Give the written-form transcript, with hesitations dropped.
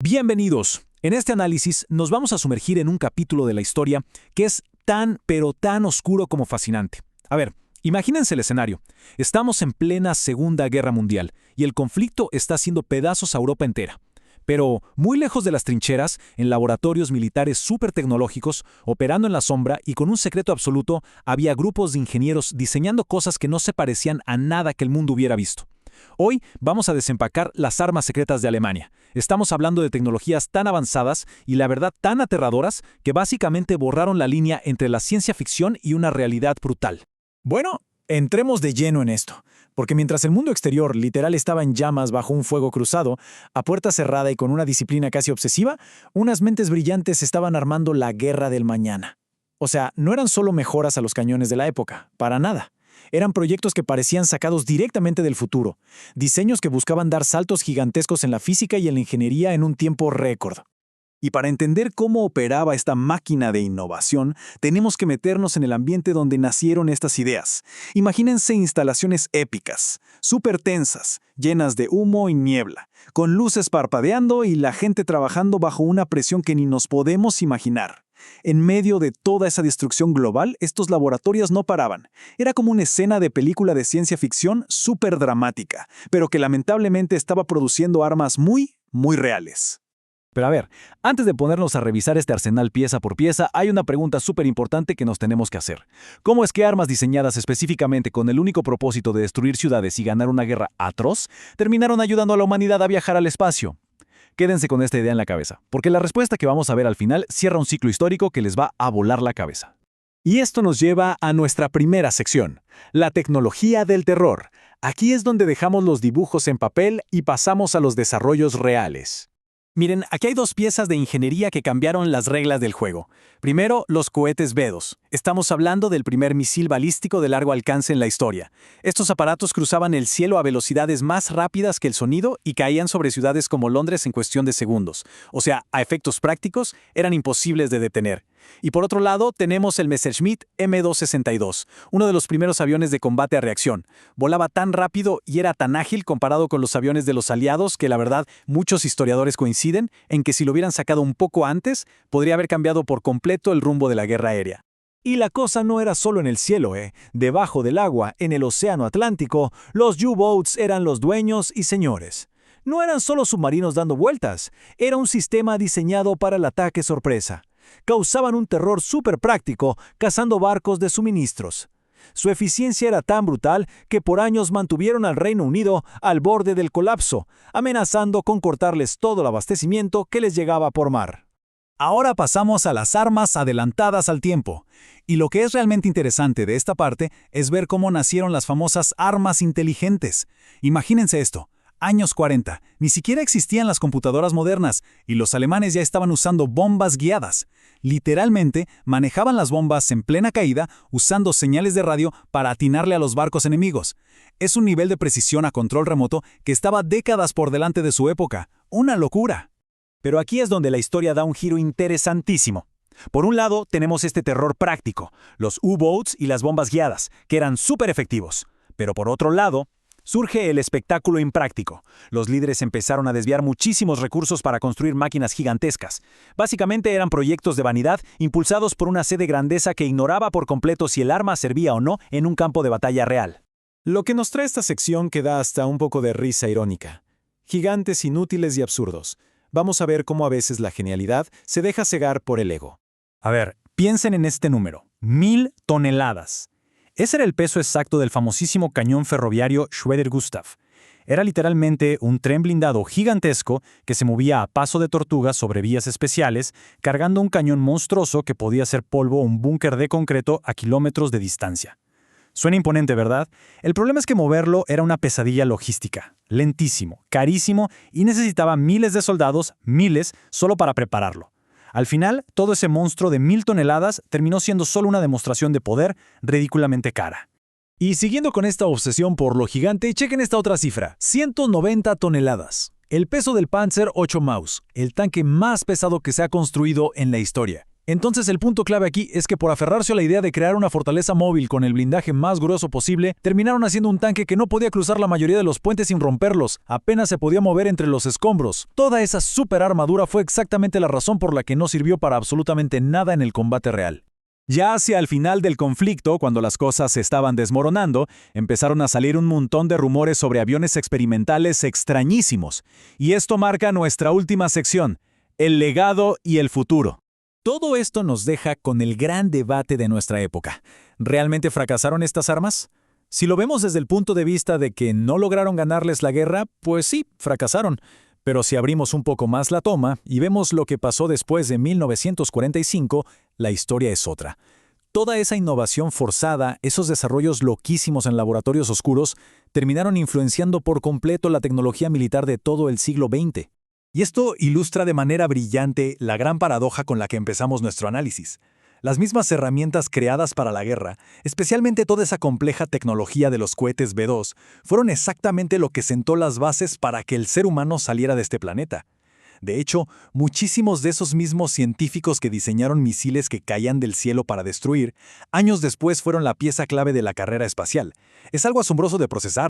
Bienvenidos. En este análisis nos vamos a sumergir en un capítulo de la historia que es tan, pero tan oscuro como fascinante. A ver, imagínense el escenario. Estamos en plena Segunda Guerra Mundial y el conflicto está haciendo pedazos a Europa entera. Pero muy lejos de las trincheras, en laboratorios militares súper tecnológicos, operando en la sombra y con un secreto absoluto, había grupos de ingenieros diseñando cosas que no se parecían a nada que el mundo hubiera visto. Hoy vamos a desempacar las armas secretas de Alemania. Estamos hablando de tecnologías tan avanzadas y la verdad tan aterradoras que básicamente borraron la línea entre la ciencia ficción y una realidad brutal. Bueno, entremos de lleno en esto, porque mientras el mundo exterior literal estaba en llamas bajo un fuego cruzado, a puerta cerrada y con una disciplina casi obsesiva, unas mentes brillantes estaban armando la guerra del mañana. O sea, no eran solo mejoras a los cañones de la época, para nada. Eran proyectos que parecían sacados directamente del futuro, diseños que buscaban dar saltos gigantescos en la física y en la ingeniería en un tiempo récord. Y para entender cómo operaba esta máquina de innovación, tenemos que meternos en el ambiente donde nacieron estas ideas. Imagínense instalaciones épicas, súper tensas, llenas de humo y niebla, con luces parpadeando y la gente trabajando bajo una presión que ni nos podemos imaginar. En medio de toda esa destrucción global, estos laboratorios no paraban. Era como una escena de película de ciencia ficción súper dramática, pero que lamentablemente estaba produciendo armas muy reales. Pero a ver, antes de ponernos a revisar este arsenal pieza por pieza, hay una pregunta súper importante que nos tenemos que hacer. ¿Cómo es que armas diseñadas específicamente con el único propósito de destruir ciudades y ganar una guerra atroz, terminaron ayudando a la humanidad a viajar al espacio? Quédense con esta idea en la cabeza, porque la respuesta que vamos a ver al final cierra un ciclo histórico que les va a volar la cabeza. Y esto nos lleva a nuestra primera sección, la tecnología del terror. Aquí es donde dejamos los dibujos en papel y pasamos a los desarrollos reales. Miren, aquí hay dos piezas de ingeniería que cambiaron las reglas del juego. Primero, los cohetes B-2. Estamos hablando del primer misil balístico de largo alcance en la historia. Estos aparatos cruzaban el cielo a velocidades más rápidas que el sonido y caían sobre ciudades como Londres en cuestión de segundos. O sea, a efectos prácticos, eran imposibles de detener. Y por otro lado, tenemos el Messerschmitt M262, uno de los primeros aviones de combate a reacción. Volaba tan rápido y era tan ágil comparado con los aviones de los aliados que la verdad muchos historiadores coinciden en que si lo hubieran sacado un poco antes, podría haber cambiado por completo el rumbo de la guerra aérea. Y la cosa no era solo en el cielo, Debajo del agua, en el océano Atlántico, los U-Boats eran los dueños y señores. No eran solo submarinos dando vueltas, era un sistema diseñado para el ataque sorpresa. Causaban un terror súper práctico, cazando barcos de suministros. Su eficiencia era tan brutal que por años mantuvieron al Reino Unido al borde del colapso, amenazando con cortarles todo el abastecimiento que les llegaba por mar. Ahora pasamos a las armas adelantadas al tiempo. Y lo que es realmente interesante de esta parte es ver cómo nacieron las famosas armas inteligentes. Imagínense esto. Años 40, ni siquiera existían las computadoras modernas y los alemanes ya estaban usando bombas guiadas. Literalmente, manejaban las bombas en plena caída usando señales de radio para atinarle a los barcos enemigos. Es un nivel de precisión a control remoto que estaba décadas por delante de su época. ¡Una locura! Pero aquí es donde la historia da un giro interesantísimo. Por un lado, tenemos este terror práctico, los U-Boats y las bombas guiadas, que eran súper efectivos. Pero por otro lado, surge el espectáculo impráctico. Los líderes empezaron a desviar muchísimos recursos para construir máquinas gigantescas. Básicamente eran proyectos de vanidad impulsados por una sed de grandeza que ignoraba por completo si el arma servía o no en un campo de batalla real. Lo que nos trae esta sección que da hasta un poco de risa irónica. Gigantes inútiles y absurdos. Vamos a ver cómo a veces la genialidad se deja cegar por el ego. A ver, piensen en este número. 1000 toneladas. Ese era el peso exacto del famosísimo cañón ferroviario Schroeder-Gustav. Era literalmente un tren blindado gigantesco que se movía a paso de tortuga sobre vías especiales, cargando un cañón monstruoso que podía hacer polvo un búnker de concreto a kilómetros de distancia. Suena imponente, ¿verdad? El problema es que moverlo era una pesadilla logística, lentísimo, carísimo y necesitaba miles de soldados, miles, solo para prepararlo. Al final, todo ese monstruo de 1000 toneladas terminó siendo solo una demostración de poder ridículamente cara. Y siguiendo con esta obsesión por lo gigante, chequen esta otra cifra, 190 toneladas. El peso del Panzer 8 Maus, el tanque más pesado que se ha construido en la historia. Entonces el punto clave aquí es que por aferrarse a la idea de crear una fortaleza móvil con el blindaje más grueso posible, terminaron haciendo un tanque que no podía cruzar la mayoría de los puentes sin romperlos, apenas se podía mover entre los escombros. Toda esa super armadura fue exactamente la razón por la que no sirvió para absolutamente nada en el combate real. Ya hacia el final del conflicto, cuando las cosas se estaban desmoronando, empezaron a salir un montón de rumores sobre aviones experimentales extrañísimos. Y esto marca nuestra última sección, el legado y el futuro. Todo esto nos deja con el gran debate de nuestra época. ¿Realmente fracasaron estas armas? Si lo vemos desde el punto de vista de que no lograron ganarles la guerra, pues sí, fracasaron. Pero si abrimos un poco más la toma y vemos lo que pasó después de 1945, la historia es otra. Toda esa innovación forzada, esos desarrollos loquísimos en laboratorios oscuros, terminaron influenciando por completo la tecnología militar de todo el siglo XX. Y esto ilustra de manera brillante la gran paradoja con la que empezamos nuestro análisis. Las mismas herramientas creadas para la guerra, especialmente toda esa compleja tecnología de los cohetes B-2, fueron exactamente lo que sentó las bases para que el ser humano saliera de este planeta. De hecho, muchísimos de esos mismos científicos que diseñaron misiles que caían del cielo para destruir, años después fueron la pieza clave de la carrera espacial. Es algo asombroso de procesar.